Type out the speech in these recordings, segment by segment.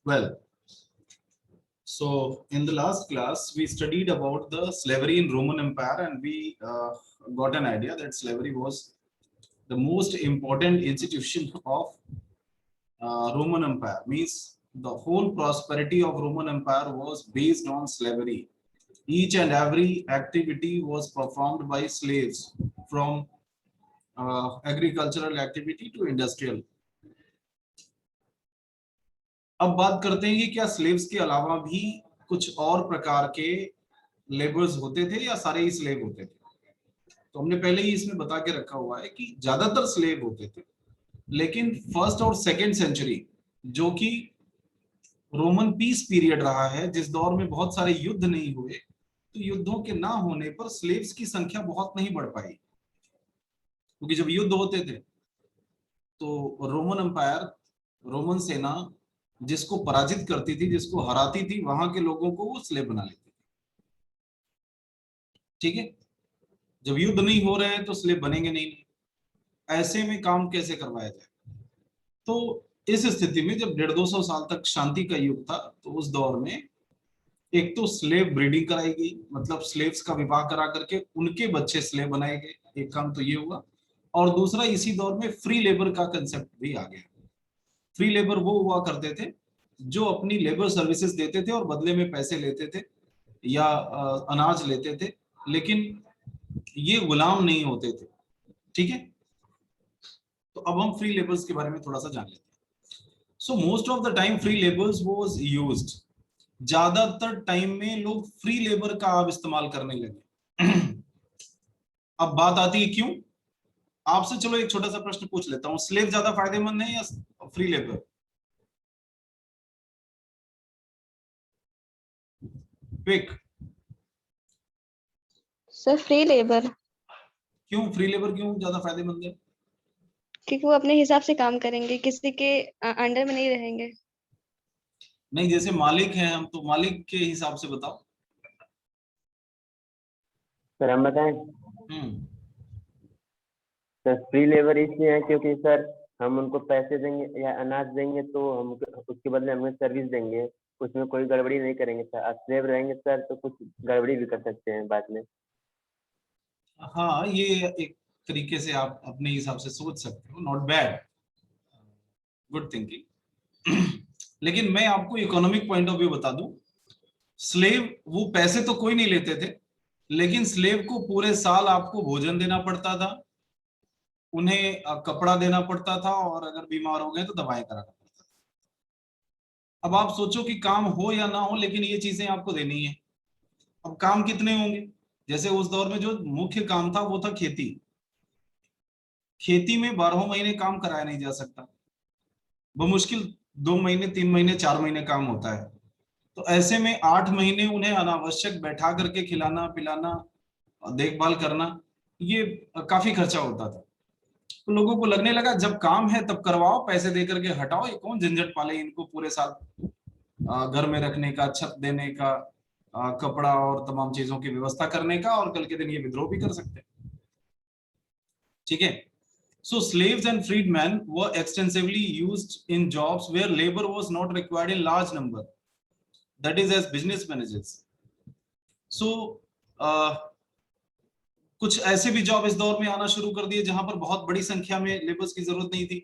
Well, so in the last class, we studied about the slavery in Roman Empire, and we got an idea that slavery was the most important institution of Roman Empire. Means the whole prosperity of Roman Empire was based on slavery. Each and every activity was performed by slaves, from agricultural activity to industrial. अब बात करते हैं कि क्या slaves के अलावा भी कुछ और प्रकार के लेबर्स होते थे या सारे ही स्लेव होते थे। तो हमने पहले ही इसमें बता के रखा हुआ है कि ज्यादातर स्लेव होते थे, लेकिन फर्स्ट और सेकेंड सेंचुरी, जो कि रोमन पीस पीरियड रहा है, जिस दौर में बहुत सारे युद्ध नहीं हुए, तो युद्धों के ना होने पर स्लेव्स की संख्या बहुत नहीं बढ़ पाई, क्योंकि जब युद्ध होते थे तो रोमन एम्पायर, रोमन सेना जिसको पराजित करती थी, जिसको हराती थी, वहां के लोगों को वो स्लेव बना लेती थी। ठीक है, जब युद्ध नहीं हो रहे हैं तो स्लेव बनेंगे नहीं, ऐसे में काम कैसे करवाया जाए। तो इस स्थिति में जब 150-200 साल तक शांति का युग था, तो उस दौर में एक तो स्लेव ब्रीडिंग कराई गई, मतलब स्लेव्स का विवाह करा करके उनके बच्चे स्लेव बनाए गए, एक काम तो ये हुआ। और दूसरा, इसी दौर में फ्री लेबर का कंसेप्ट भी आ गया। फ्री लेबर वो हुआ करते थे जो अपनी लेबर सर्विसेज देते थे और बदले में पैसे लेते थे या अनाज लेते थे, लेकिन ये गुलाम नहीं होते थे। ठीक है, तो अब हम फ्री लेबर्स के बारे में थोड़ा सा जान लेते हैं। So most of the time free labours was used, ज्यादातर टाइम में लोग फ्री लेबर का अब इस्तेमाल करने लगे। अब बात आती है क्यों। आपसे चलो एक छोटा सा प्रश्न पूछ लेता हूं, स्लेव ज्यादा फायदेमंद है या free labour? Quick. Sir free labour. क्यों फ्री लेबर, क्यों ज्यादा फायदेमंद है? क्योंकि वो अपने हिसाब से काम करेंगे, किसी के अंडर में नहीं रहेंगे। नहीं, जैसे मालिक हैं हम, तो मालिक के हिसाब से बताओ। सर हम बताएं? सर फ्री लेबर इसलिए है क्योंकि सर हम उनको पैसे देंगे या अनाज देंगे तो हम उसके बदले हमें सर्विस देंगे, उसमें कोई गड़बड़ी नहीं करेंगे सर। स्लेव रहेंगे सर तो कुछ गड़बड़ी भी कर सकते हैं बाद में। हाँ, ये एक तरीके से आप अपने हिसाब से सोच सकते हो, नॉट बैड, गुड थिंकिंग। लेकिन मैं आपको इकोनॉमिक पॉइंट ऑफ व्यू बता दूं, स्लेव वो पैसे तो कोई नहीं लेते थे, लेकिन स्लेव को पूरे साल आपको भोजन देना पड़ता था, उन्हें कपड़ा देना पड़ता था, और अगर बीमार हो गए तो दवाएं कराना पड़ता था। अब आप सोचो कि काम हो या ना हो, लेकिन ये चीजें आपको देनी है। अब काम कितने होंगे? जैसे उस दौर में जो मुख्य काम था वो था खेती। खेती में 12 महीने काम कराया नहीं जा सकता, बमुश्किल 2 महीने, 3 महीने, 4 महीने काम होता है। तो ऐसे में 8 महीने उन्हें अनावश्यक बैठा करके खिलाना पिलाना, देखभाल करना, ये काफी खर्चा होता था। तो लोगों को लगने लगा जब काम है तब करवाओ, पैसे दे करके हटाओ, ये कौन झंझट पाले इनको पूरे साल घर में रखने का, छत देने का, कपड़ा और तमाम चीजों की व्यवस्था करने का, और कल के दिन ये विद्रोह भी कर सकते हैं। ठीक है, so slaves and freedmen were extensively used in jobs where labor was not required in large number, that is as business managers. So कुछ ऐसे भी जॉब इस दौर में आना शुरू कर दिए जहां पर बहुत बड़ी संख्या में लेबर्स की जरूरत नहीं थी,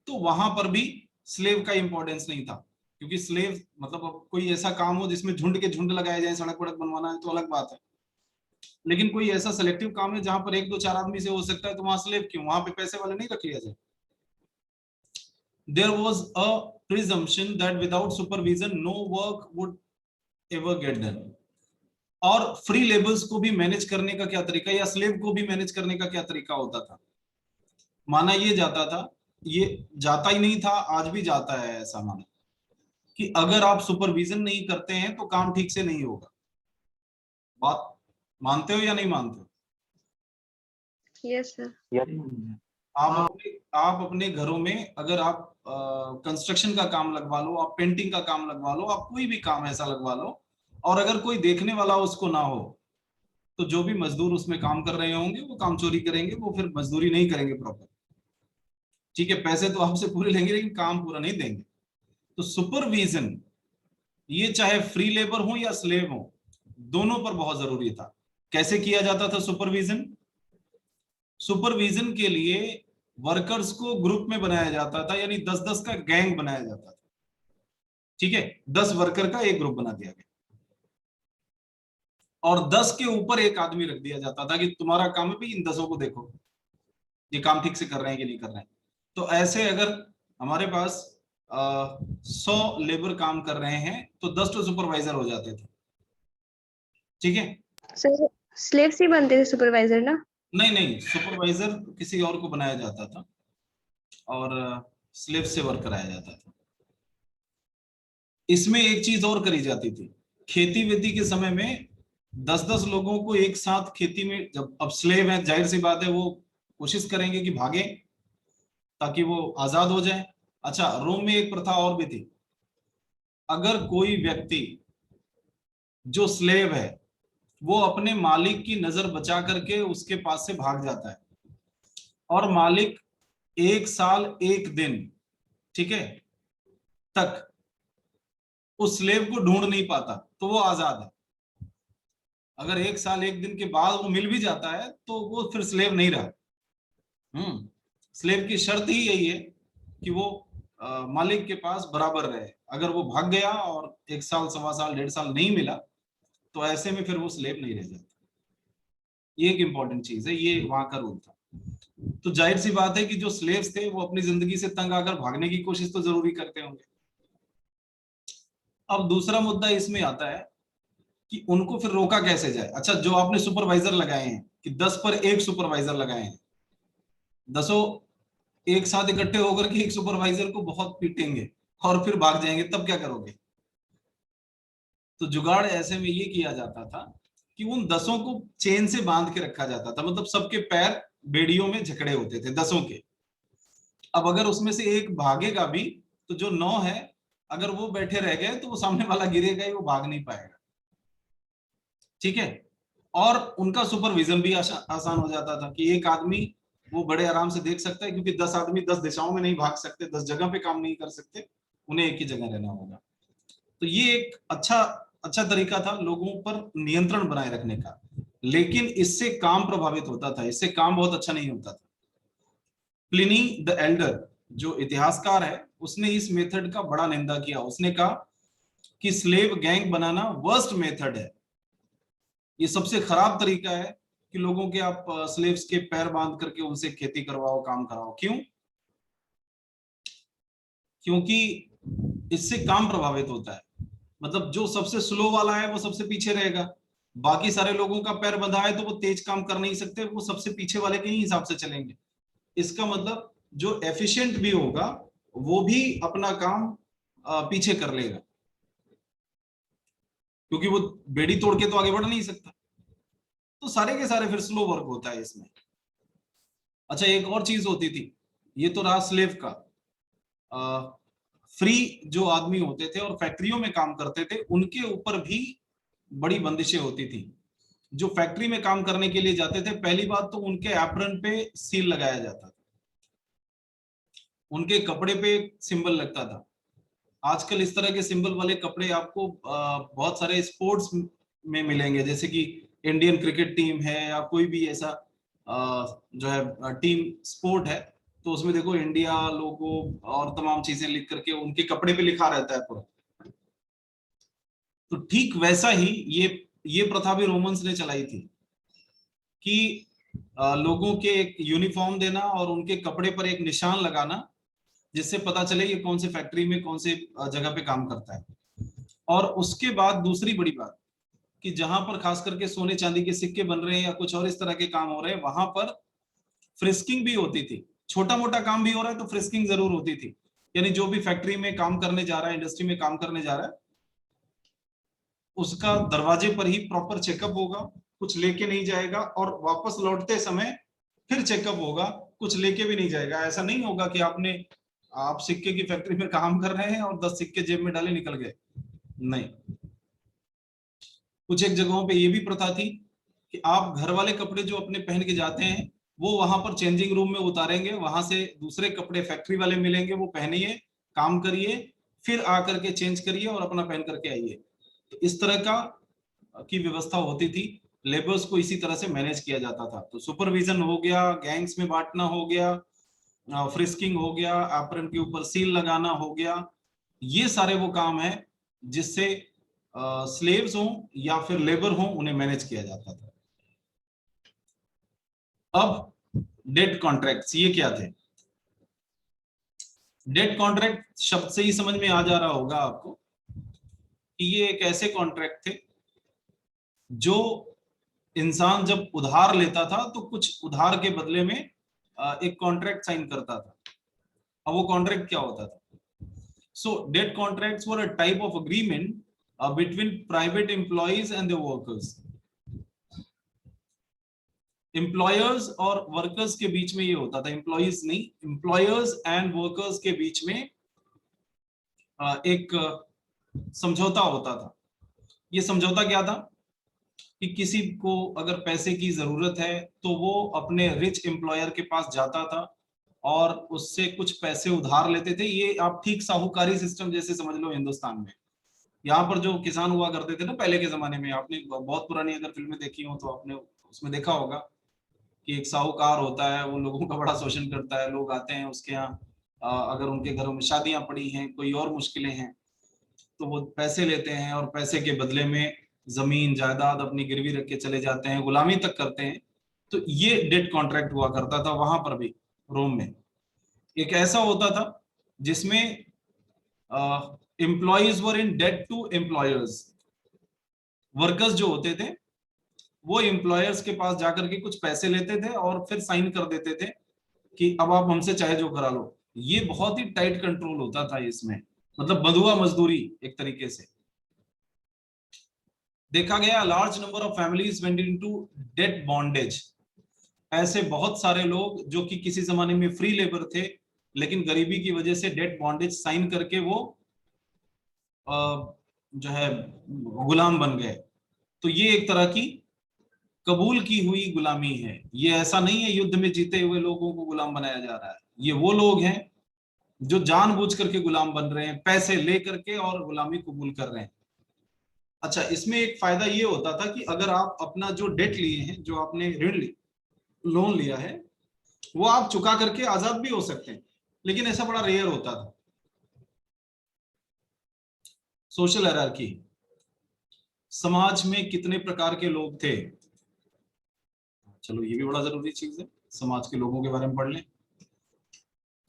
तो वहां पर भी स्लेव का इंपॉर्टेंस नहीं था, क्योंकि स्लेव मतलब अब कोई ऐसा काम हो जिसमें झुंड के झुंड लगाए जाए, सड़क वड़क बनवाना है तो अलग बात है, लेकिन कोई ऐसा सेलेक्टिव काम है जहां पर 1-2-4 आदमी से हो सकता है, तो वहां स्लेव क्यों, वहां पे पैसे वाले नहीं रख लिया जाए। There was a presumption that without supervision no work would ever get done. और फ्री लेबर्स को भी मैनेज करने का क्या तरीका, या स्लेव को भी मैनेज करने का क्या तरीका होता था? माना ये जाता था, ये जाता ही नहीं था, आज भी जाता है ऐसा माना, कि अगर आप सुपरविजन नहीं करते हैं तो काम ठीक से नहीं होगा। बात मानते हो या नहीं मानते हो? Yes sir. आप अपने घरों में अगर आप कंस्ट्रक्शन का काम लगवा लो, आप पेंटिंग का काम लगवा लो, आप कोई भी काम ऐसा लगवा लो, और अगर कोई देखने वाला उसको ना हो, तो जो भी मजदूर उसमें काम कर रहे होंगे वो काम चोरी करेंगे, वो फिर मजदूरी नहीं करेंगे प्रॉपर। ठीक है, पैसे तो आपसे पूरे लेंगे लेकिन काम पूरा नहीं देंगे। तो सुपरविजन ये चाहे फ्री लेबर हो या स्लेव हो, दोनों पर बहुत जरूरी था। कैसे किया जाता था सुपरविजन? सुपरविजन के लिए वर्कर्स को ग्रुप में बनाया जाता था, यानी 10-10 का गैंग बनाया जाता था। ठीक है, 10 वर्कर का एक ग्रुप बना दिया गया और 10 के ऊपर एक आदमी रख दिया जाता था कि तुम्हारा काम है भाई इन 10 को देखो ये काम ठीक से कर रहे हैं कि नहीं कर रहे हैं। तो ऐसे अगर हमारे पास 100 लेबर काम कर रहे हैं तो 10 तो सुपरवाइजर हो जाते थे। ठीक है, सर स्लेव्स ही बनते थे सुपरवाइजर ना? नहीं नहीं, सुपरवाइजर किसी और को बनाया जाता था और स्लेव से वर्क कराया जाता था। इसमें एक चीज और करी जाती थी, खेती वेती के समय में 10-10 लोगों को एक साथ खेती में, जब अब स्लेव है जाहिर सी बात है वो कोशिश करेंगे कि भागे ताकि वो आजाद हो जाए। अच्छा, रोम में एक प्रथा और भी थी, अगर कोई व्यक्ति जो स्लेव है वो अपने मालिक की नजर बचा करके उसके पास से भाग जाता है और मालिक 1 साल 1 दिन, ठीक है, तक उस स्लेव को ढूंढ नहीं पाता तो वो आजाद है। अगर 1 साल 1 दिन के बाद वो मिल भी जाता है तो वो फिर स्लेव नहीं रहा। स्लेव की शर्त ही यही है कि वो मालिक के पास बराबर रहे। अगर वो भाग गया और 1 साल, 1.25 साल, 1.5 साल नहीं मिला तो ऐसे में फिर वो स्लेव नहीं रह जाता। ये एक इंपॉर्टेंट चीज है, ये वहां का रूल था। तो जाहिर सी बात है कि जो स्लेव्स थे वो अपनी जिंदगी से तंग आकर भागने की कोशिश तो जरूरी करते होंगे। अब दूसरा मुद्दा इसमें आता है कि उनको फिर रोका कैसे जाए। अच्छा, जो आपने सुपरवाइजर लगाए हैं कि 10 पर 1 सुपरवाइजर लगाए हैं, 10 एक साथ इकट्ठे होकर के एक सुपरवाइजर को बहुत पीटेंगे और फिर भाग जाएंगे, तब क्या करोगे? तो जुगाड़ ऐसे में ये किया जाता था कि उन 10 को चेन से बांध के रखा जाता था, मतलब सबके पैर बेड़ियों में जकड़े होते थे 10 के। अब अगर उसमें से एक भागेगा भी तो जो 9 है अगर वो बैठे रह गए तो वो सामने वाला गिरेगा ही, वो भाग नहीं पाएगा। ठीक है, और उनका सुपरविजन भी आसान हो जाता था कि एक आदमी वो बड़े आराम से देख सकता है, क्योंकि 10 आदमी 10 दिशाओं में नहीं भाग सकते, 10 जगह पे काम नहीं कर सकते, उन्हें एक ही जगह रहना होगा। तो ये एक अच्छा तरीका था लोगों पर नियंत्रण बनाए रखने का, लेकिन इससे काम प्रभावित होता था, इससे काम बहुत अच्छा नहीं होता था। प्लिनी द एल्डर जो इतिहासकार है उसने इस मेथड का बड़ा निंदा किया। उसने कहा कि स्लेव गैंग बनाना वर्स्ट मेथड है, ये सबसे खराब तरीका है कि लोगों के आप स्लेव्स के पैर बांध करके उनसे खेती करवाओ, काम कराओ। क्यों? क्योंकि इससे काम प्रभावित होता है, मतलब जो सबसे स्लो वाला है वो सबसे पीछे रहेगा, बाकी सारे लोगों का पैर बंधा है तो वो तेज काम कर नहीं सकते, वो सबसे पीछे वाले के ही हिसाब से चलेंगे। इसका मतलब जो एफिशिएंट भी होगा वो भी अपना काम पीछे कर लेगा, क्योंकि वो बेड़ी तोड़ के तो आगे बढ़ नहीं सकता। तो सारे के सारे फिर स्लो वर्क होता है इसमें। अच्छा, एक और चीज होती थी, ये तो रहा स्लेव का। फ्री जो आदमी होते थे और फैक्ट्रियों में काम करते थे उनके ऊपर भी बड़ी बंदिशें होती थी। जो फैक्ट्री में काम करने के लिए जाते थे, पहली बात तो उनके एप्रन पे सील लगाया जाता था, उनके कपड़े पे सिंबल लगता था। आजकल इस तरह के सिंबल वाले कपड़े आपको बहुत सारे स्पोर्ट्स में मिलेंगे, जैसे कि इंडियन क्रिकेट टीम है या कोई भी ऐसा जो है टीम स्पोर्ट है, तो उसमें देखो इंडिया लोगो और तमाम चीजें लिख करके उनके कपड़े पे लिखा रहता है पूरा। तो ठीक वैसा ही ये प्रथा भी रोमन्स ने चलाई थी कि लोगों के एक यूनिफॉर्म देना और उनके कपड़े पर एक निशान लगाना, जिससे पता चले ये कौन से फैक्ट्री में कौन से जगह पे काम करता है। और उसके बाद दूसरी बड़ी बात कि जहां पर खास करके सोने चांदी के सिक्के बन रहे हैं या कुछ और इस तरह के काम हो रहे हैं, वहां पर फ्रिस्किंग भी होती थी। छोटा मोटा काम भी हो रहा है तो फ्रिस्किंग जरूर होती थी, यानी जो भी फैक्ट्री में काम करने जा रहा है, इंडस्ट्री में काम करने जा रहा है, उसका दरवाजे पर ही प्रॉपर चेकअप होगा, कुछ लेके नहीं जाएगा, और वापस लौटते समय फिर चेकअप होगा, कुछ लेके भी नहीं जाएगा। ऐसा नहीं होगा कि आप सिक्के की फैक्ट्री में काम कर रहे हैं और 10 सिक्के जेब में डाले निकल गए, नहीं। कुछ एक जगहों पे ये भी प्रथा थी कि आप घर वाले कपड़े जो अपने पहन के जाते हैं वो वहां पर चेंजिंग रूम में उतारेंगे, वहां से दूसरे कपड़े फैक्ट्री वाले मिलेंगे, वो पहनिए, काम करिए, फिर आकर के चेंज करिए और अपना पहन करके आइए। तो इस तरह का की व्यवस्था होती थी, लेबर्स को इसी तरह से मैनेज किया जाता था। तो सुपरविजन हो गया, गैंग्स में बांटना हो गया, फ्रिस्किंग हो गया, एप्रन के ऊपर सील लगाना हो गया, ये सारे वो काम है जिससे स्लेव्स हो या फिर लेबर हो उन्हें मैनेज किया जाता था। अब डेट कॉन्ट्रैक्ट्स ये क्या थे? डेट कॉन्ट्रैक्ट शब्द से ही समझ में आ जा रहा होगा आपको कि ये एक ऐसे कॉन्ट्रैक्ट थे जो इंसान जब उधार लेता था तो कुछ उधार के बदले में एक कॉन्ट्रैक्ट साइन करता था। अब वो कॉन्ट्रैक्ट क्या होता था? So debt contracts were a type of agreement between private employees and the workers. Employers और वर्कर्स के बीच में ये होता था, एम्प्लॉइज नहीं, एम्प्लॉयर्स एंड वर्कर्स के बीच में एक समझौता होता था। ये समझौता क्या था कि किसी को अगर पैसे की जरूरत है तो वो अपने रिच एम्प्लॉयर के पास जाता था और उससे कुछ पैसे उधार लेते थे। ये आप ठीक साहूकारी सिस्टम जैसे समझ लो हिंदुस्तान में। यहाँ पर जो किसान हुआ करते थे ना पहले के जमाने में, आपने बहुत पुरानी अगर फिल्में देखी हो तो आपने उसमें देखा होगा कि एक साहूकार होता है, वो लोगों का बड़ा शोषण करता है। लोग आते हैं उसके यहाँ, अगर उनके घरों में शादियां पड़ी हैं, कोई और मुश्किलें हैं, तो वो पैसे लेते हैं और पैसे के बदले में जमीन जायदाद अपनी गिरवी रख के चले जाते हैं, गुलामी तक करते हैं। तो ये डेट कॉन्ट्रैक्ट हुआ करता था वहां पर भी। रोम में एक ऐसा होता था जिसमें employees were in debt to employers. Workers जो होते थे वो एम्प्लॉयर्स के पास जाकर के कुछ पैसे लेते थे और फिर साइन कर देते थे कि अब आप हमसे चाहे जो करा लो। ये बहुत ही टाइट कंट्रोल होता था इसमें, मतलब बंधुआ मजदूरी एक तरीके से। देखा गया large number of families went into debt bondage. ऐसे बहुत सारे लोग जो कि किसी जमाने में फ्री लेबर थे लेकिन गरीबी की वजह से डेट बॉन्डेज साइन करके वो जो है गुलाम बन गए। तो ये एक तरह की कबूल की हुई गुलामी है। ये ऐसा नहीं है युद्ध में जीते हुए लोगों को गुलाम बनाया जा रहा है। ये वो लोग हैं जो जानबूझ करके गुलाम बन रहे हैं, पैसे ले करके और गुलामी कबूल कर रहे हैं। अच्छा, इसमें एक फायदा ये होता था कि अगर आप अपना जो डेट लिए हैं, जो आपने ऋण लोन लिया है, वो आप चुका करके आजाद भी हो सकते हैं, लेकिन ऐसा बड़ा रेयर होता था। सोशल हायरार्की, समाज में कितने प्रकार के लोग थे? चलो ये भी बड़ा जरूरी चीज है, समाज के लोगों के बारे में पढ़ लें।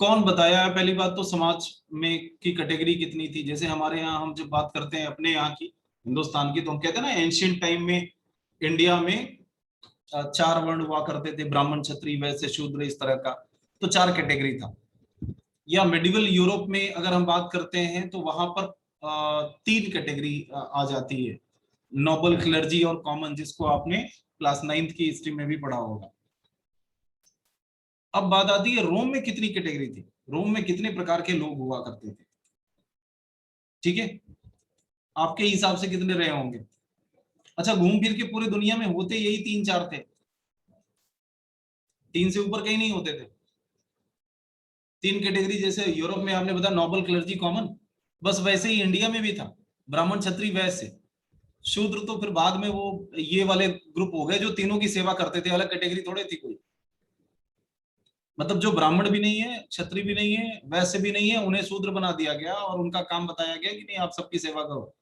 कौन बताया है? पहली बात तो समाज में की कैटेगरी कितनी थी। जैसे हमारे यहाँ हम जब बात करते हैं अपने यहाँ की, हिंदुस्तान की, तो हम कहते हैं ना एंशियंट टाइम में इंडिया में 4 वर्ण हुआ करते थे, ब्राह्मण क्षत्रिय वैश्य शूद्र, इस तरह का। तो 4 कैटेगरी था। या मेडिवल यूरोप में अगर हम बात करते हैं तो वहां पर 3 कैटेगरी आ जाती है, नोबल, क्लर्जी और कॉमन, जिसको आपने क्लास 9th की हिस्ट्री में भी पढ़ा होगा। अब बात आती है रोम में कितनी कैटेगरी थी, रोम में कितने प्रकार के लोग हुआ करते थे। ठीक है, आपके हिसाब से कितने रहे होंगे? अच्छा, घूम फिर के पूरी दुनिया में होते यही 3-4 थे, 3 से ऊपर कहीं नहीं होते थे। 3 कैटेगरी, जैसे यूरोप में आपने बताया नोबल, क्लर्जी, कॉमन, बस वैसे ही इंडिया में भी था, ब्राह्मण क्षत्रिय वैश्य शूद्र। तो फिर बाद में वो ये वाले ग्रुप हो गए जो तीनों की सेवा करते थे, अलग कैटेगरी थोड़े थी कोई। मतलब जो ब्राह्मण भी नहीं है, क्षत्रिय भी नहीं है, वैश्य भी नहीं है, उन्हें शूद्र बना दिया गया और उनका काम बताया गया कि नहीं आप सबकी सेवा करो।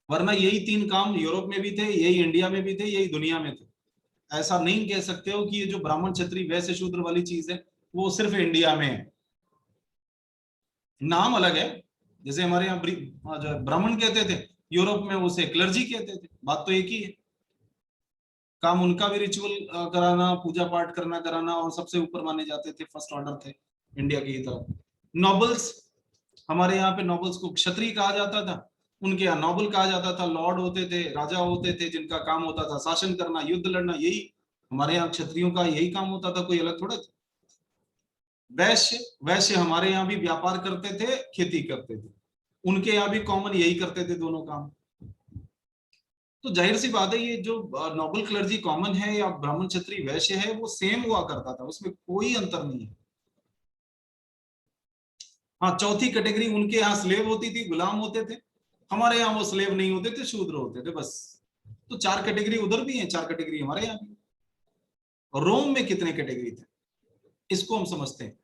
वरना यही 3 काम यूरोप में भी थे, यही इंडिया में भी थे, यही दुनिया में थे। ऐसा नहीं कह सकते हो कि ये जो ब्राह्मण क्षत्रिय वैश्य शूद्र वाली चीज है वो सिर्फ इंडिया में है। नाम अलग है, जैसे हमारे यहाँ जो ब्राह्मण कहते थे, यूरोप में उसे क्लर्जी कहते थे, बात तो एक ही है। काम उनका भी रिचुअल कराना, पूजा पाठ करना कराना, और सबसे ऊपर माने जाते थे, फर्स्ट ऑर्डर थे इंडिया की तरफ। नोबल्स, हमारे यहाँ पे नोबल्स को क्षत्रिय कहा जाता था, उनके यहाँ नोबल कहा जाता था। लॉर्ड होते थे, राजा होते थे, जिनका काम होता था शासन करना, युद्ध लड़ना, यही हमारे यहाँ क्षत्रियों का यही काम होता था, कोई अलग थोड़ा था। वैश्य, वैश्य हमारे यहाँ भी व्यापार करते थे, खेती करते थे, उनके यहाँ भी कॉमन यही करते थे दोनों काम। तो जाहिर सी बात है ये जो नोबल, क्लर्जी, कॉमन है या ब्राह्मण क्षत्रिय वैश्य है वो सेम हुआ करता था, उसमें कोई अंतर नहीं है। हाँ, चौथी कैटेगरी उनके यहाँ स्लेव होती थी, गुलाम होते थे, हमारे यहाँ वो स्लेव नहीं होते थे, शूद्र होते थे बस। तो 4 कैटेगरी उधर भी है, 4 कैटेगरी हमारे यहाँ भी। रोम में कितने कैटेगरी थे इसको हम समझते हैं।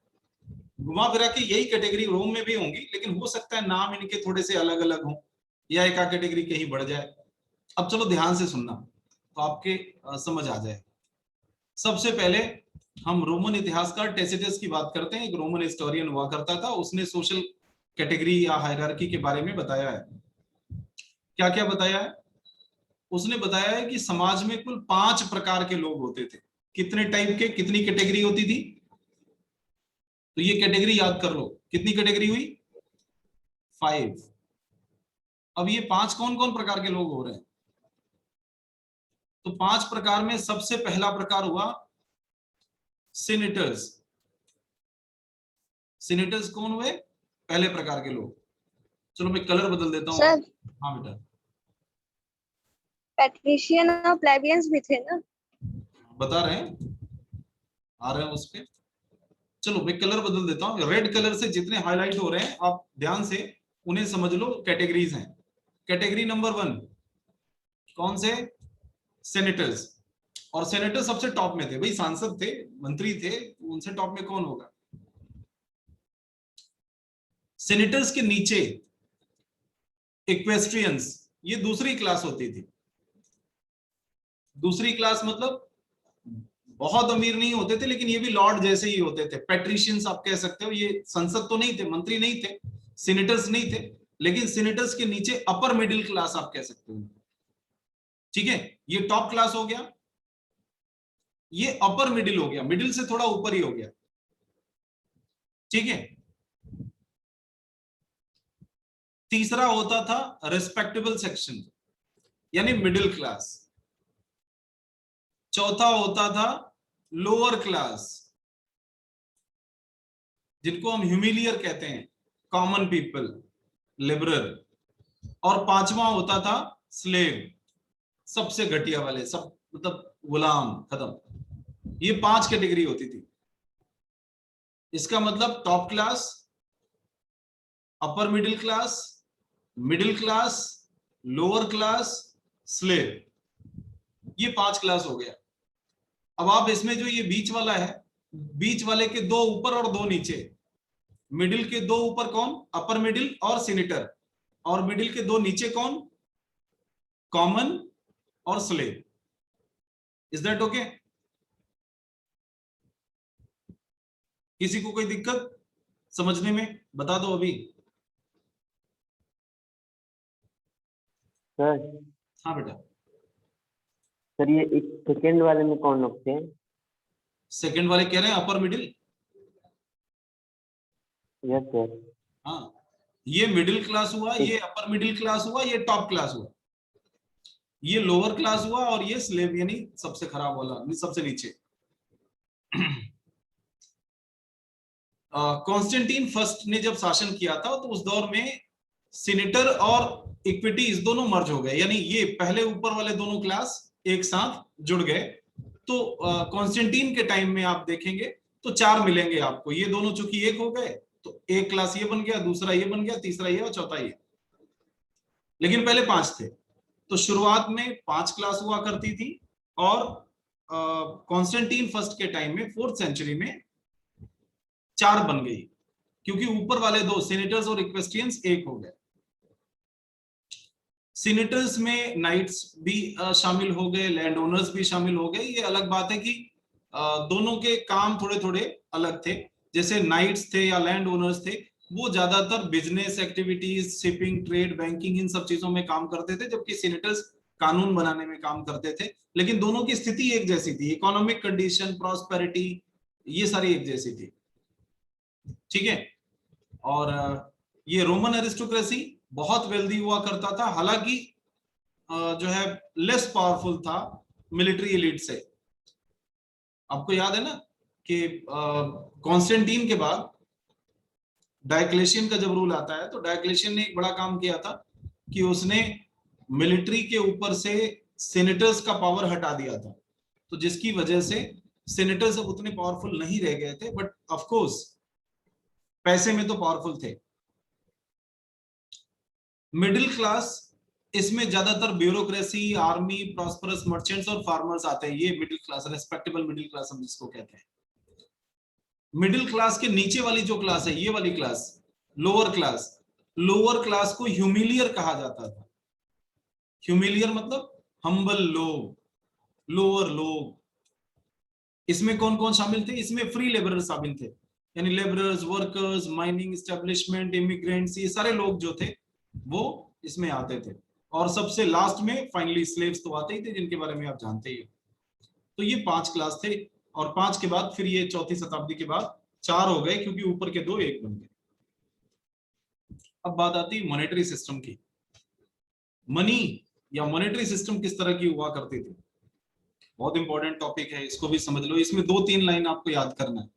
घुमा फिरा के यही कैटेगरी रोम में भी होंगी, लेकिन हो सकता है नाम इनके थोड़े से अलग अलग हों, या एक कैटेगरी कहीं बढ़ जाए। अब चलो ध्यान से सुनना तो आपके समझ आ जाए। सबसे पहले हम रोमन इतिहासकार टेसिटस की बात करते हैं। एक रोमन हिस्टोरियन हुआ करता था, उसने सोशल कैटेगरी या हायरार्की के बारे में बताया है। क्या क्या बताया है? उसने बताया है कि समाज में कुल 5 प्रकार के लोग होते थे। कितने टाइप के, कितनी कैटेगरी होती थी? तो ये कैटेगरी याद कर लो, कितनी कैटेगरी हुई? 5। अब ये 5 कौन कौन प्रकार के लोग हो रहे हैं? तो 5 प्रकार में सबसे पहला प्रकार हुआ सीनेटर्स। सीनेटर्स कौन हुए? पहले प्रकार के लोग। चलो मैं कलर बदल देता हूँ। सर हाँ बेटा, पैट्रिशियन और प्लेबियंस भी थे ना? बता रहे हैं, आ रहे हैं उस पे। चलो मैं कलर बदल देता हूँ। रेड कलर से जितने हाईलाइट हो रहे हैं आप ध्यान से उन्हें समझ लो, कैटेगरीज हैं। कैटेगरी नंबर 1 कौन से? सेनेटर्स। और सेनेटर सबसे टॉप में थे भाई, सांसद थे, मंत्री थे, उनसे टॉप में कौन होगा? सेनेटर्स के नीचे इक्वेस्ट्रियंस, ये दूसरी क्लास होती थी। दूसरी क्लास मतलब बहुत अमीर नहीं होते थे, लेकिन ये भी लॉर्ड जैसे ही होते थे। पैट्रिशियंस आप कह सकते हो। ये संसद तो नहीं थे, मंत्री नहीं थे, सीनेटर्स नहीं थे, लेकिन सीनेटर्स के नीचे अपर मिडिल क्लास आप कह सकते हो। ठीक है, ये टॉप क्लास हो गया, ये अपर मिडिल हो गया, मिडिल से थोड़ा ऊपर ही हो गया। ठीक है, तीसरा होता था रिस्पेक्टेबल सेक्शन, यानी मिडिल क्लास। चौथा होता था लोअर क्लास, जिनको हम ह्यूमिलियर कहते हैं, कॉमन पीपल, लिबरल। और पांचवा होता था स्लेव, सबसे घटिया वाले, सब मतलब गुलाम, खत्म। ये 5 कैटेगरी होती थी। इसका मतलब top class, upper middle class, lower class, slave, ये 5 क्लास हो गया। अब आप इसमें जो ये बीच वाला है, बीच वाले के 2 ऊपर और 2 नीचे, मिडिल के 2 ऊपर कौन? अपर मिडिल और सीनेटर, और मिडिल के 2 नीचे कौन? कॉमन और स्लेव। Is that okay? किसी को कोई दिक्कत समझने में? बता दो अभी। सर हाँ बेटा। सर ये एक सेकेंड वाले में कौन लोग थे? सेकंड वाले कह रहे हैं अपर मिडिल। Yes sir. हाँ, ये मिडिल क्लास हुआ, ये अपर मिडिल क्लास हुआ, ये टॉप क्लास हुआ, ये लोअर क्लास हुआ, और ये स्लेव यानी सबसे खराब वाला, सबसे नीचे। कॉन्स्टेंटीन फर्स्ट ने जब शासन किया था तो उस दौर में सीनेटर और इक्विटीज दोनों मर्ज हो गए, यानी ये पहले ऊपर वाले दोनों क्लास एक साथ जुड़ गए। तो कॉन्स्टेंटीन के टाइम में आप देखेंगे तो 4 मिलेंगे आपको, ये दोनों चूंकि एक हो गए तो एक क्लास ये बन गया, दूसरा ये बन गया, तीसरा ये और चौथा ये। लेकिन पहले 5 थे। तो शुरुआत में 5 क्लास हुआ करती थी, और कॉन्स्टेंटीन फर्स्ट के टाइम में 4th सेंचुरी में 4 बन गई, क्योंकि ऊपर वाले 2 सीनेटर्स और इक्वेस्ट्रियंस एक हो गए। सीनेटर्स में नाइट्स भी शामिल हो गए, लैंड ओनर्स भी शामिल हो गए। ये अलग बात है कि दोनों के काम थोड़े थोड़े अलग थे। जैसे नाइट्स थे या लैंड ओनर्स थे, वो ज्यादातर business activities, shipping, trade, banking, इन सब चीजों में काम करते थे, जबकि सीनेटर्स कानून बनाने में काम करते थे। लेकिन दोनों की स्थिति एक जैसी थी, इकोनॉमिक कंडीशन, प्रॉस्पेरिटी, ये सारी एक जैसी थी। ठीक है, और ये रोमन एरिस्टोक्रेसी बहुत वेल्दी हुआ करता था, हालांकि जो है लेस पावरफुल था मिलिट्री एलिट से। आपको याद है ना कि कॉन्स्टेंटीन के बाद डायक्लेशियन का जब रूल आता है, तो डायक्लेशियन ने एक बड़ा काम किया था कि उसने मिलिट्री के ऊपर से सेनेटर्स का पावर हटा दिया था। तो जिसकी वजह से सेनेटर्स अब उतने पावरफुल नहीं रह गए थे। बट ऑफ कोर्स पैसे में तो पावरफुल थे। मिडिल क्लास, इसमें ज्यादातर ब्यूरोक्रेसी, आर्मी, प्रॉस्परस मर्चेंट्स और फार्मर्स आते हैं। ये middle class, respectable middle class हम जिसको कहते हैं। मिडिल क्लास के नीचे वाली जो क्लास है, ये वाली class, lower class, lower class को ह्यूमिलियर कहा जाता था। ह्यूमिलियर मतलब हम्बल लोग, लोअर लोग। इसमें कौन कौन शामिल थे? इसमें फ्री लेबरर शामिल थे, यानी labourers, workers, mining establishment, immigrants, ये सारे लोग जो थे वो इसमें आते थे। और सबसे लास्ट में फाइनली स्लेव्स तो आते ही थे, जिनके बारे में आप जानते ही हो। तो ये 5 क्लास थे, और 5 के बाद फिर ये चौथी शताब्दी के बाद 4 हो गए, क्योंकि ऊपर के 2 एक बन गए। अब बात आती है मॉनेटरी सिस्टम की। मनी या मॉनेटरी सिस्टम किस तरह की हुआ करती थी, बहुत इंपॉर्टेंट टॉपिक है, इसको भी समझ लो। इसमें 2-3 लाइन आपको याद करना है।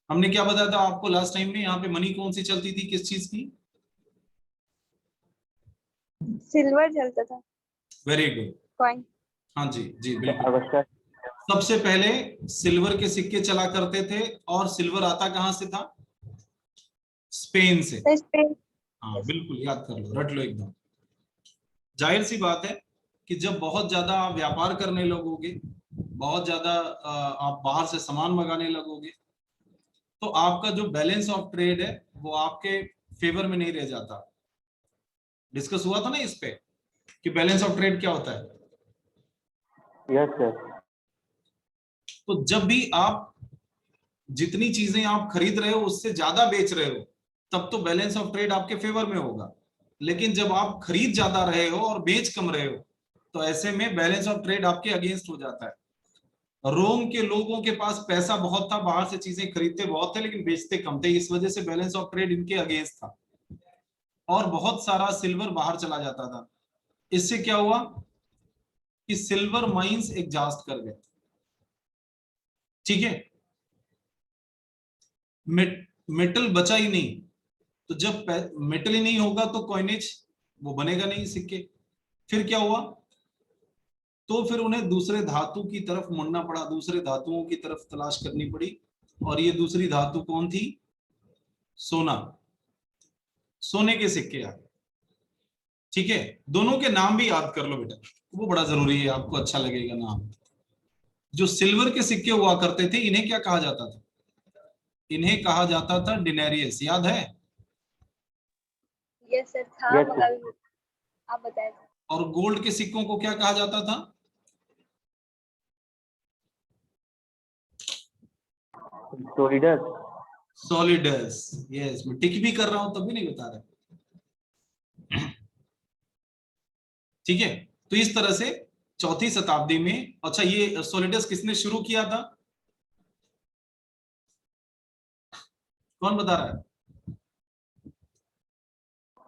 हमने क्या बताया था आपको लास्ट टाइम में? यहाँ पे मनी कौन सी चलती थी, किस चीज की? सिल्वर चलता था, वेरी गुड, कॉइन। हाँ जी जी बिल्कुल। अगस्ता। सबसे पहले सिल्वर के सिक्के चला करते थे, और सिल्वर आता कहां से था? स्पेन से। स्पेन। हाँ बिल्कुल, याद कर लो, रट लो एकदम। जाहिर सी बात है कि जब बहुत ज्यादा आप व्यापार करने लगोगे, बहुत ज्यादा आप बाहर से सामान मंगाने लगोगे, तो आपका जो बैलेंस ऑफ ट्रेड है वो आपके फेवर में नहीं रह जाता। डिस्कस हुआ था ना इस पे कि बैलेंस ऑफ ट्रेड क्या होता है। Yes sir. तो जब भी आप जितनी चीजें आप खरीद रहे हो उससे ज्यादा बेच रहे हो, तब तो बैलेंस ऑफ ट्रेड आपके फेवर में होगा। लेकिन जब आप खरीद ज्यादा रहे हो और बेच कम रहे हो, तो ऐसे में बैलेंस ऑफ ट्रेड आपके अगेंस्ट हो जाता है। रोम के लोगों के पास पैसा बहुत था, बाहर से चीजें खरीदते बहुत थे लेकिन बेचते कम थे, इस वजह से बैलेंस ऑफ ट्रेड इनके अगेंस्ट था, और बहुत सारा सिल्वर बाहर चला जाता था। इससे क्या हुआ कि सिल्वर माइंस एग्जॉस्ट कर गए। ठीक है, मेटल बचा ही नहीं। तो जब मेटल ही नहीं होगा तो कॉइनेज वो बनेगा नहीं, सिक्के। फिर क्या हुआ? तो फिर उन्हें दूसरे धातु की तरफ मुड़ना पड़ा, दूसरे धातुओं की तरफ तलाश करनी पड़ी। और ये दूसरी धातु कौन थी? सोना। सोने के सिक्के आ गए। ठीक है, दोनों के नाम भी याद कर लो बेटा, वो बड़ा जरूरी है, आपको अच्छा लगेगा नाम। जो सिल्वर के सिक्के हुआ करते थे, इन्हें क्या कहा जाता था? इन्हें कहा जाता था डिनेरियस, याद है? यस सर था, यस सर। मगर आप बताए थे। और गोल्ड के सिक्कों को क्या कहा जाता था? सोलिडस। सॉलिडस। यस, मैं टिक भी कर रहा हूं तब भी नहीं बता रहा। ठीक है, तो इस तरह से चौथी शताब्दी में, अच्छा ये सॉलिडस किसने शुरू किया था? कौन बता रहा है?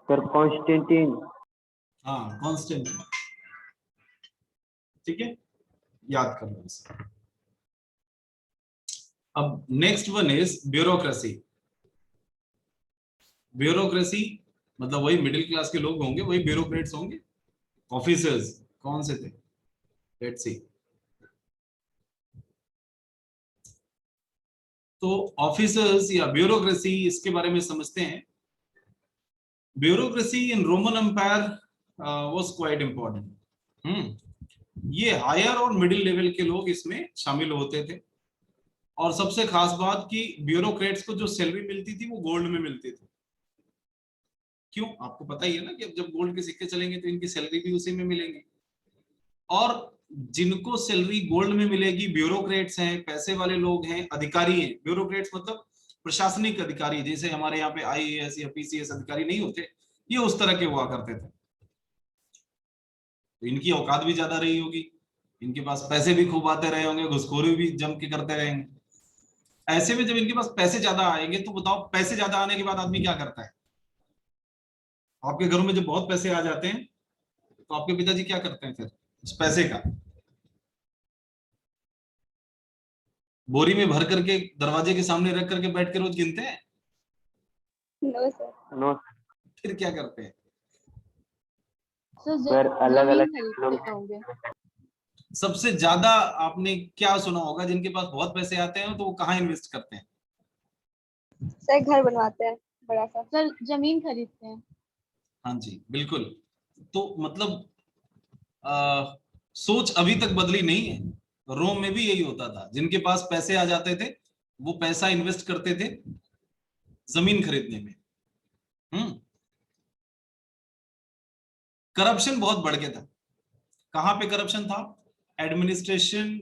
Sir Constantine. हाँ, कॉन्स्टेंट। ठीक है, याद कर लो इसे। अब next one is bureaucracy. Bureaucracy मतलब वही मिडिल क्लास के लोग होंगे, वही ब्यूरोक्रेट्स होंगे। ऑफिसर्स कौन से थे? Let's see. तो ऑफिसर्स या ब्यूरोक्रेसी, इसके बारे में समझते हैं। Bureaucracy in Roman empire was quite important. ये हायर और मिडिल लेवल के लोग इसमें शामिल होते थे। और सबसे खास बात कि ब्यूरोक्रेट्स को जो सैलरी मिलती थी वो गोल्ड में मिलती थी। क्यों? आपको पता ही है ना कि अब जब गोल्ड के सिक्के चलेंगे तो इनकी सैलरी भी उसी में मिलेगी। और जिनको सैलरी गोल्ड में मिलेगी, ब्यूरोक्रेट्स हैं, पैसे वाले लोग हैं, अधिकारी हैं। ब्यूरोक्रेट्स मतलब प्रशासनिक अधिकारी, जैसे हमारे यहाँ पे आईएएस या पीसीएस अधिकारी नहीं होते, ये उस तरह के हुआ करते थे। तो इनकी औकात भी ज्यादा रही होगी, इनके पास पैसे भी खूब आते रहे होंगे, घुसखोरी भी जम के करते रहेंगे। ऐसे में जब इनके पास पैसे ज्यादा आएंगे, तो बताओ पैसे ज्यादा आने के बाद आदमी क्या करता है? आपके घरों में जब बहुत पैसे आ जाते हैं तो आपके पिताजी क्या करते हैं फिर उस पैसे का? बोरी में भर करके दरवाजे के सामने रख करके बैठ के रोज गिनते हैं? No sir. नो फिर क्या करते हैं? सर, अलग अलग खरीदते होंगे। सबसे ज्यादा आपने क्या सुना होगा, जिनके पास बहुत पैसे आते हैं तो वो कहाँ इन्वेस्ट करते हैं? सर घर बनवाते हैं बड़ा सा। सर जमीन खरीदते हैं। हाँ जी बिल्कुल। तो मतलब सोच अभी तक बदली नहीं है। रोम में भी यही होता था, जिनके पास पैसे आ जाते थे वो पैसा इन्वेस्ट करते थे जमीन खरीदने में। करप्शन बहुत बढ़ गया था। कहां पे करप्शन था? एडमिनिस्ट्रेशन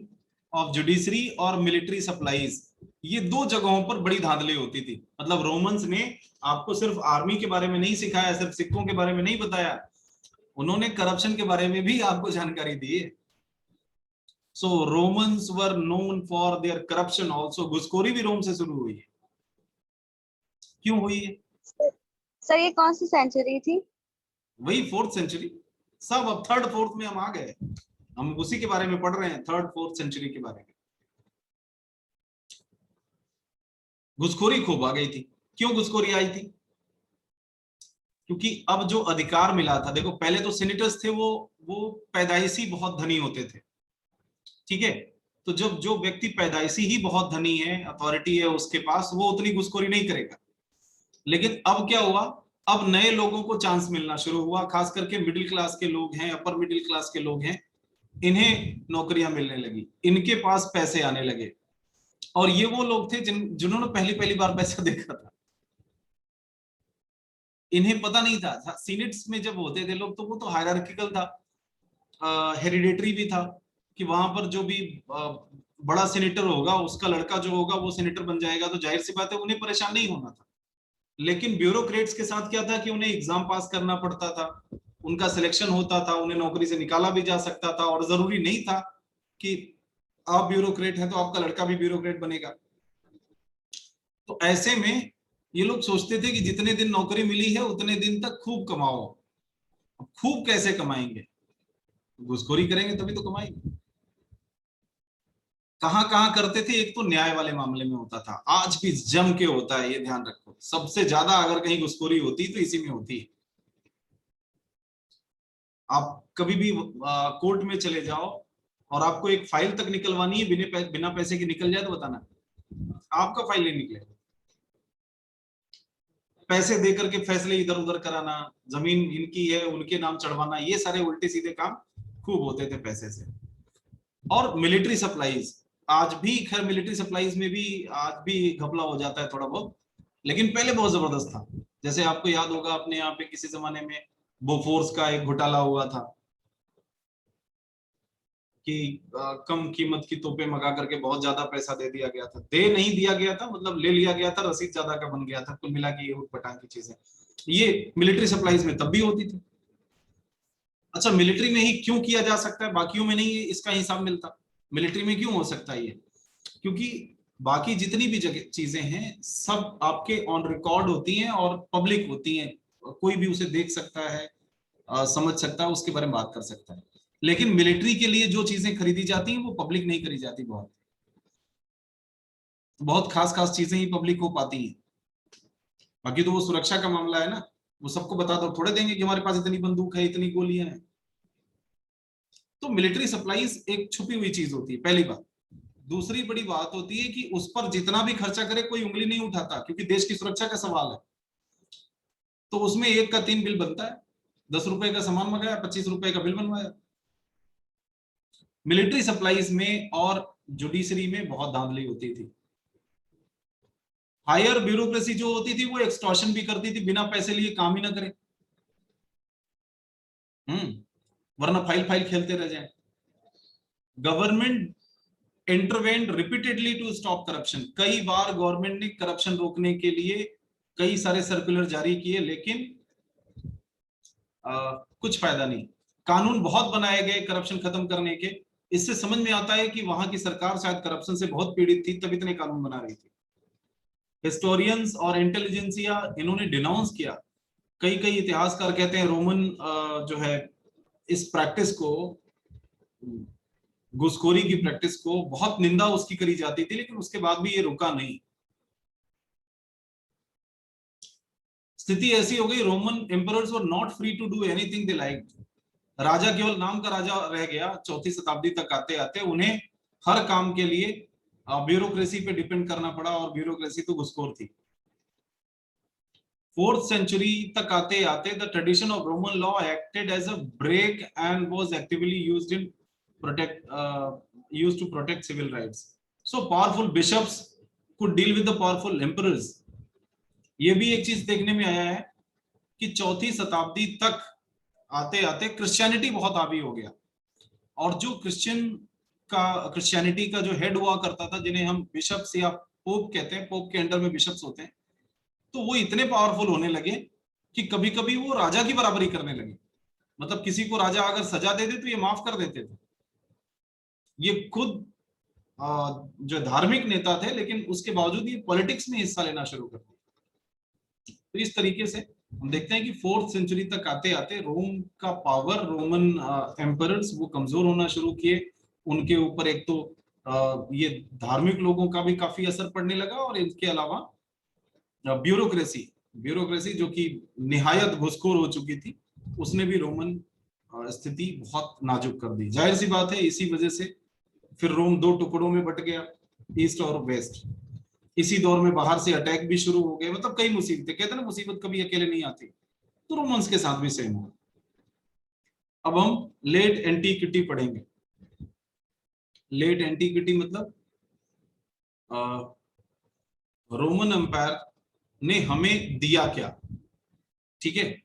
ऑफ जुडिशरी और मिलिट्री सप्लाईज, ये दो जगहों पर बड़ी धांधली होती थी। मतलब रोमन्स ने आपको सिर्फ आर्मी के बारे में नहीं सिखाया, सिर्फ सिक्कों के बारे में नहीं बताया, उन्होंने करप्शन के बारे में भी आपको जानकारी दी है। So Romans were known for their corruption also. घुसखोरी भी रोम से शुरू हुई है। क्यों हुई है? सर ये कौन सी सेंचुरी थी? वही 4th सेंचुरी। सब अब 3rd 4th में हम आ गए, हम उसी के बारे में पढ़ रहे हैं, 3rd 4th सेंचुरी के बारे में। घुसखोरी खूब आ गई थी। क्यों घुसखोरी आई थी? क्योंकि अब जो अधिकार मिला था, देखो पहले तो सेनेटर्स थे वो पैदाइशी बहुत धनी होते थे, ठीक है। तो जब जो व्यक्ति पैदाइशी ही बहुत धनी है, अथॉरिटी है उसके पास, वो उतनी घुसखोरी नहीं करेगा। लेकिन अब क्या हुआ, अब नए लोगों को चांस मिलना शुरू हुआ, खास करके मिडिल क्लास के लोग हैं, अपर मिडिल क्लास के लोग हैं, इन्हें नौकरियां मिलने लगी, इनके पास पैसे आने लगे। और ये वो लोग थे जिन्होंने पहली बार पैसा देखा था। इन्हें पता नहीं था। सीनेट्स में जब होते थे लोग, तो वो तो हायरार्किकल था, हेरिडेटरी भी था, कि वहां पर जो भी बड़ा सेनेटर होगा उसका लड़का जो होगा वो सेनेटर बन जाएगा, तो जाहिर सी बात है उन्हें परेशान नहीं होना था। लेकिन ब्यूरोक्रेट्स के साथ क्या था कि उन्हें एग्जाम पास करना पड़ता था, उनका सिलेक्शन होता था, उन्हें नौकरी से निकाला भी जा सकता था, और जरूरी नहीं था कि आप ब्यूरोक्रेट हैं तो आपका लड़का भी ब्यूरोक्रेट बनेगा। तो ऐसे में ये लोग सोचते थे कि जितने दिन नौकरी मिली है उतने दिन तक खूब कमाओ। अब खूब कैसे कमाएंगे? घुसखोरी करेंगे तभी तो कमाएंगे। कहां करते थे? एक तो न्याय वाले मामले में होता था, आज भी जम के होता है, ये ध्यान रखो। सबसे ज्यादा अगर कहीं घुसखोरी होती तो इसी में होती है। आप कभी भी कोर्ट में चले जाओ और आपको एक फाइल तक निकलवानी है, बिना पैसे की निकल जाए तो बताना, आपका फाइल नहीं निकलेगा। पैसे दे करके फैसले इधर उधर कराना, जमीन इनकी है उनके नाम चढ़वाना, ये सारे उल्टे सीधे काम खूब होते थे पैसे से। और मिलिट्री सप्लाईज, आज भी खैर मिलिट्री सप्लाईज में भी आज भी घपला हो जाता है थोड़ा बहुत, लेकिन पहले बहुत जबरदस्त था। जैसे आपको याद होगा अपने यहाँ पे किसी जमाने में बोफोर्स का एक घोटाला हुआ था कि कम कीमत की तोपें मंगा करके बहुत ज्यादा पैसा दे दिया गया था। दे नहीं दिया गया था, मतलब ले लिया गया था, रसीद ज्यादा का बन गया था, कुल मिला के ये उठपटांग की चीजें ये मिलिट्री सप्लाईज में तब भी होती थी। अच्छा, मिलिट्री में ही क्यों किया जा सकता है, बाकियों में नहीं इसका हिसाब मिलता? मिलिट्री में क्यों हो सकता है ये? क्योंकि बाकी जितनी भी जगह चीजें हैं सब आपके ऑन रिकॉर्ड होती हैं और पब्लिक होती हैं, कोई भी उसे देख सकता है, समझ सकता है, उसके बारे में बात कर सकता है। लेकिन मिलिट्री के लिए जो चीजें खरीदी जाती हैं वो पब्लिक नहीं करी जाती। बहुत खास चीजें ही पब्लिक को पाती हैं। बाकी तो वो सुरक्षा का मामला है ना, वो सबको बता दो, थोड़े देंगे कि हमारे पास इतनी बंदूक है, इतनी गोलियां हैं। तो मिलिट्री सप्लाईज एक छुपी हुई चीज होती है, पहली बात। दूसरी बड़ी बात होती है कि उस पर जितना भी खर्चा करे कोई उंगली नहीं उठाता, क्योंकि देश की सुरक्षा का सवाल है। तो उसमें 1 का 3 बिल बनता है। 10 रुपए का सामान मंगाया, 25 रुपए का बिल बनवाया। मिलिट्री सप्लाईज में और जुडिशरी में बहुत धांधली होती थी। हायर ब्यूरोक्रेसी जो होती थी वो एक्सटॉर्शन भी करती थी, बिना पैसे लिए काम ही ना करे, वरना फाइल खेलते रह जाए। Government intervened repeatedly to stop corruption. कई बार गवर्नमेंट ने करप्शन रोकने के लिए कई सारे सर्कुलर जारी किए, लेकिन कुछ फायदा नहीं। कानून बहुत बनाए गए करप्शन खत्म करने के। इससे समझ में आता है कि वहां की सरकार शायद करप्शन से बहुत पीड़ित थी, तब इतने कानून बना रही थी। हिस्टोरियंस और इंटेलिजेंसिया इन्होंने डिनाउंस किया। कई इतिहासकार कहते हैं रोमन जो है इस प्रैक्टिस को, घुसखोरी की प्रैक्टिस को, बहुत निंदा उसकी करी जाती थी, लेकिन उसके बाद भी ये रुका नहीं। स्थिति ऐसी हो गई, Roman emperors were not free to do anything they like. राजा केवल नाम का राजा रह गया। 4वीं शताब्दी तक आते आते उन्हें हर काम के लिए ब्यूरोक्रेसी पे डिपेंड करना पड़ा, और ब्यूरोक्रेसी तो घुसखोर थी। 4th century तक आते आते the tradition of Roman law acted as a brake and was actively used in used to protect civil rights. So powerful bishops could deal with the powerful emperors. ये भी एक चीज देखने में आया है कि 4वीं शताब्दी तक आते आते क्रिश्चियनिटी बहुत हावी हो गया, और जो क्रिश्चियनिटी का जो हेड हुआ करता था, जिन्हें हम बिशप्स या पोप कहते हैं, पोप के अंडर में बिशप्स होते हैं, तो वो इतने पावरफुल होने लगे कि कभी कभी वो राजा की बराबरी करने लगे। मतलब किसी को राजा अगर सजा दे दे तो ये माफ कर देते थे। ये खुद जो धार्मिक नेता थे, लेकिन उसके बावजूद ये पॉलिटिक्स में हिस्सा लेना शुरू कर दिया। तो इस तरीके से हम देखते हैं कि 4th सेंचुरी तक आते आते रोम का पावर, रोमन एम्परर्स वो कमजोर होना शुरू किए। उनके ऊपर एक तो ये धार्मिक लोगों का भी काफी असर पड़ने लगा, और इसके अलावा ब्यूरोक्रेसी जो कि निहायत घुसखोर हो चुकी थी, उसने भी रोमन स्थिति बहुत नाजुक कर दी। जाहिर सी बात है, इसी वजह से फिर रोम 2 टुकड़ों में बट गया, ईस्ट और वेस्ट। इसी दौर में बाहर से अटैक भी शुरू हो गए। मतलब कई मुसीबतें, कहते हैं ना मुसीबत कभी अकेले नहीं आती, तो रोमन्स के साथ भी सेम हुआ। अब हम लेट एंटीक्विटी पढ़ेंगे। लेट एंटीक्विटी मतलब रोमन एम्पायर ने हमें दिया क्या, ठीक है,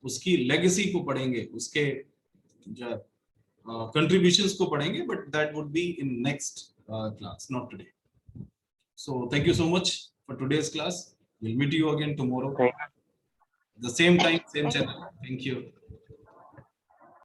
उसकी लेगेसी को पढ़ेंगे, उसके कंट्रीब्यूशंस को पढ़ेंगे, but that would be in next class, not today. So thank you so much for today's class. We'll meet you again tomorrow. The same time, same channel. Thank you.